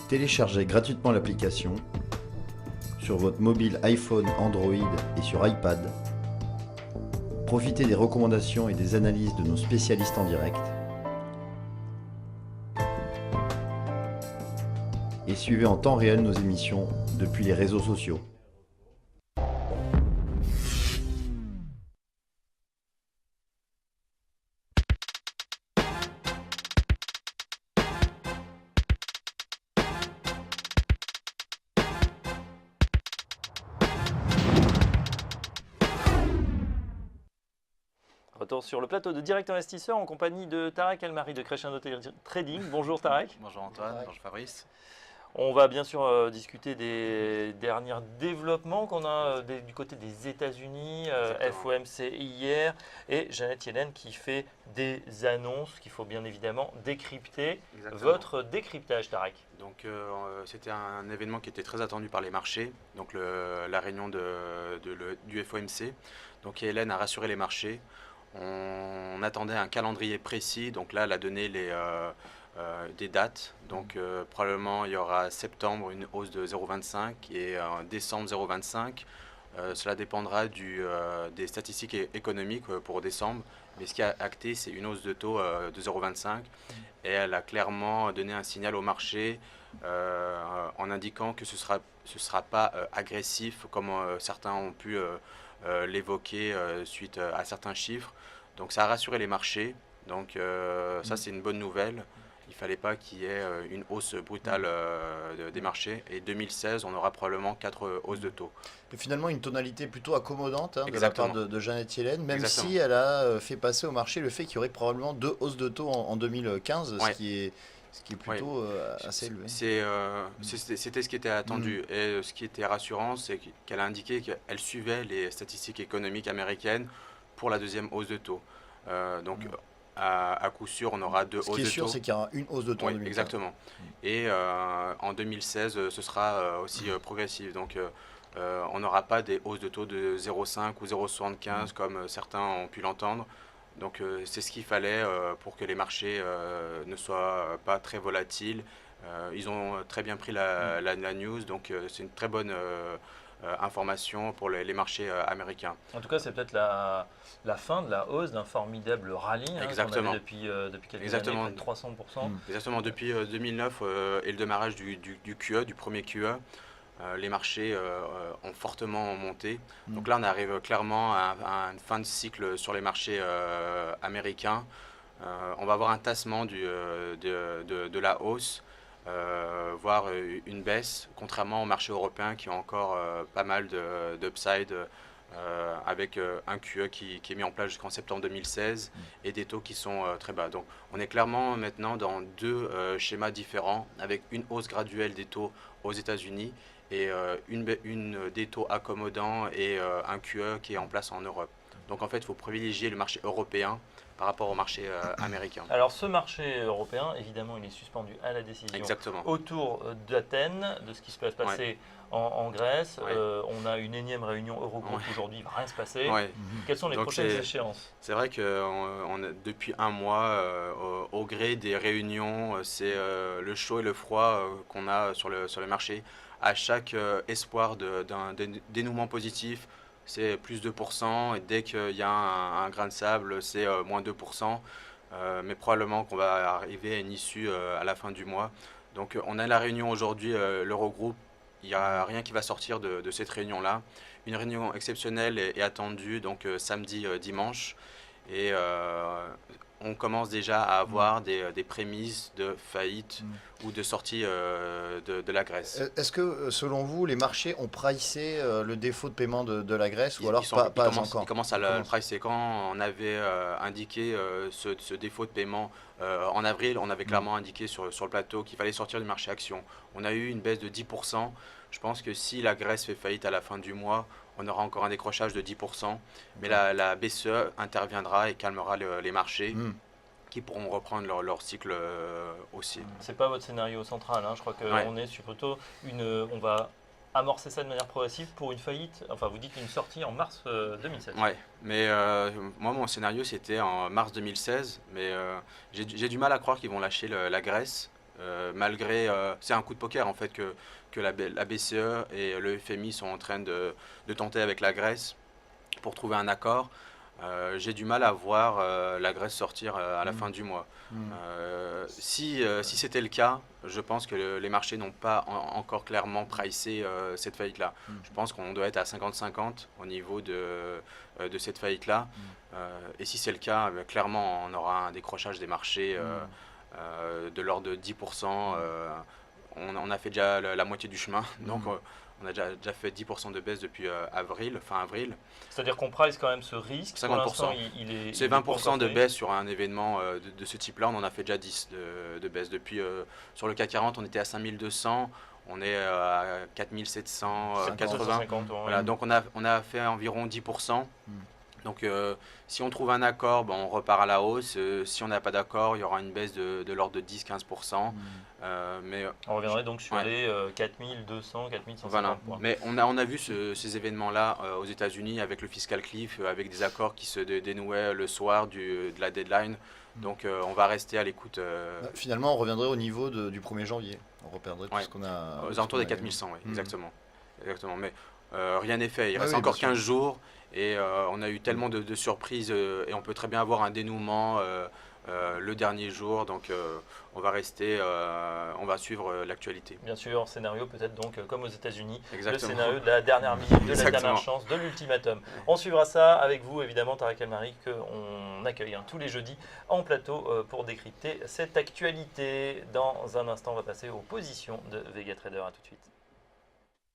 Téléchargez gratuitement l'application sur votre mobile iPhone, Android et sur iPad. Profitez des recommandations et des analyses de nos spécialistes en direct. Et suivez en temps réel nos émissions depuis les réseaux sociaux. Retour sur le plateau de Direct Investisseur en compagnie de Tarek Elmari de Crescendo Trading. Bonjour Tarek. Bonjour Antoine, bonjour Fabrice. On va bien sûr discuter des derniers développements qu'on a du côté des États-Unis, FOMC hier, et Janet Yellen qui fait des annonces qu'il faut bien évidemment décrypter. Exactement. Votre décryptage, Tarek. Donc c'était un événement qui était très attendu par les marchés, donc la réunion du FOMC. Donc Yellen a rassuré les marchés. On attendait un calendrier précis, donc là elle a donné des dates. Donc probablement il y aura septembre une hausse de 0,25 et décembre 0,25. Cela dépendra des statistiques économiques pour décembre. Mais ce qui a acté, c'est une hausse de taux de 0,25. Et elle a clairement donné un signal au marché en indiquant que ce sera pas agressif comme certains ont pu l'évoquer suite à certains chiffres. Donc ça a rassuré les marchés. Donc ça c'est une bonne nouvelle. Il ne fallait pas qu'il y ait une hausse brutale des marchés. Et 2016, on aura probablement 4 hausses de taux. Et finalement, une tonalité plutôt accommodante de la Exactement. part de Janet Yellen, même Exactement. si elle a fait passer au marché le fait qu'il y aurait probablement 2 hausses de taux en 2015, Ouais. ce qui est plutôt assez élevé. C'était ce qui était attendu. Et ce qui était rassurant, c'est qu'elle a indiqué qu'elle suivait les statistiques économiques américaines pour la deuxième hausse de taux. Donc, à coup sûr, on aura 2 hausses de taux. Ce qui est sûr, c'est qu'il y aura une hausse de taux en Oui, 2015. exactement. Et en 2016, ce sera aussi progressif. Donc, on n'aura pas des hausses de taux de 0,5 ou 0,75 comme certains ont pu l'entendre. Donc, c'est ce qu'il fallait pour que les marchés ne soient pas très volatiles. Ils ont très bien pris la news, donc c'est une très bonne information pour les marchés américains. En tout cas, c'est peut-être la fin de la hausse d'un formidable rallye qu'on Exactement. avait depuis quelques Exactement. années, près de 300%. Exactement, depuis 2009 et le démarrage du QE, du premier QE, les marchés ont fortement monté. Donc là, on arrive clairement à une fin de cycle sur les marchés américains. On va avoir un tassement de la hausse, voire une baisse, contrairement aux marchés européens qui ont encore pas mal d'upside. Avec un QE qui est mis en place jusqu'en septembre 2016 et des taux qui sont très bas. Donc on est clairement maintenant dans deux schémas différents avec une hausse graduelle des taux aux États-Unis et des taux accommodants et un QE qui est en place en Europe. Donc en fait, il faut privilégier le marché européen par rapport au marché américain. Alors ce marché européen, évidemment, il est suspendu à la décision Exactement. autour d'Athènes, de ce qui se passe passer en Grèce. Ouais. On a une énième réunion Eurogroupe aujourd'hui, il ne va rien se passer. Ouais. Quelles sont les Donc prochaines échéances? C'est vrai que depuis un mois, au gré des réunions, c'est le chaud et le froid qu'on a sur le marché. À chaque espoir d'un dénouement positif, c'est plus 2%. Et dès qu'il y a un grain de sable, c'est moins 2%. Mais probablement qu'on va arriver à une issue à la fin du mois. Donc on a la réunion aujourd'hui, l'Eurogroupe. Il n'y a rien qui va sortir de cette réunion-là. Une réunion exceptionnelle est attendue donc samedi, dimanche. Et on commence déjà à avoir des prémices de faillite ou de sortie de la Grèce. Est-ce que, selon vous, les marchés ont pricé le défaut de paiement de la Grèce ou alors pas encore? Ils commencent à le pricer. Quand on avait indiqué ce défaut de paiement en avril, on avait clairement indiqué sur le plateau qu'il fallait sortir du marché action. On a eu une baisse de 10%. Je pense que si la Grèce fait faillite à la fin du mois, on aura encore un décrochage de 10%. Mais la BCE interviendra et calmera les marchés qui pourront reprendre leur cycle aussi. C'est pas votre scénario central, hein. Je crois qu'on est sur plutôt on va amorcer ça de manière progressive pour une faillite. Enfin, vous dites une sortie en mars 2016. Ouais, mais moi mon scénario c'était en mars 2016, mais j'ai du mal à croire qu'ils vont lâcher la Grèce. malgré, c'est un coup de poker en fait que la BCE et le FMI sont en train de tenter avec la Grèce pour trouver un accord. J'ai du mal à voir la Grèce sortir à la fin du mois. Si c'était le cas, je pense que les marchés n'ont pas encore clairement pricé cette faillite-là. Je pense qu'on doit être à 50-50 au niveau de cette faillite-là. Et si c'est le cas, clairement, on aura un décrochage des marchés de l'ordre de 10%. On a fait déjà la moitié du chemin. Donc, on a déjà fait 10% de baisse depuis fin avril. C'est-à-dire qu'on price quand même ce risque. 50%. Pour l'instant, C'est 20% de baisse sur un événement de ce type-là. On en a fait déjà 10 de baisse. Depuis, sur le CAC 40, on était à 5200. On est à 4780. Voilà, donc on a fait environ 10%. Donc si on trouve un accord, on repart à la hausse. Si on n'a pas d'accord, il y aura une baisse de l'ordre de 10-15%. Mais on reviendrait donc sur les 4200, 4150 voilà. points. Mais on a vu ces événements-là aux États-Unis avec le fiscal cliff, avec des accords qui se dénouaient le soir de la deadline. Donc on va rester à l'écoute. Finalement, on reviendrait au niveau du 1er janvier. On reperdrait tout ce qu'on a. Aux alentours des 4100, oui, exactement. Mais rien n'est fait. Il reste encore 15 jours. Et on a eu tellement de surprises et on peut très bien avoir un dénouement le dernier jour. Donc on va rester, on va suivre l'actualité. Bien sûr, scénario peut-être donc comme aux États-Unis, le scénario de la dernière minute, de la dernière chance, de l'ultimatum. On suivra ça avec vous, évidemment, Tarek El-Mari, qu'on accueille tous les jeudis en plateau pour décrypter cette actualité. Dans un instant, on va passer aux positions de Vega Trader. À tout de suite.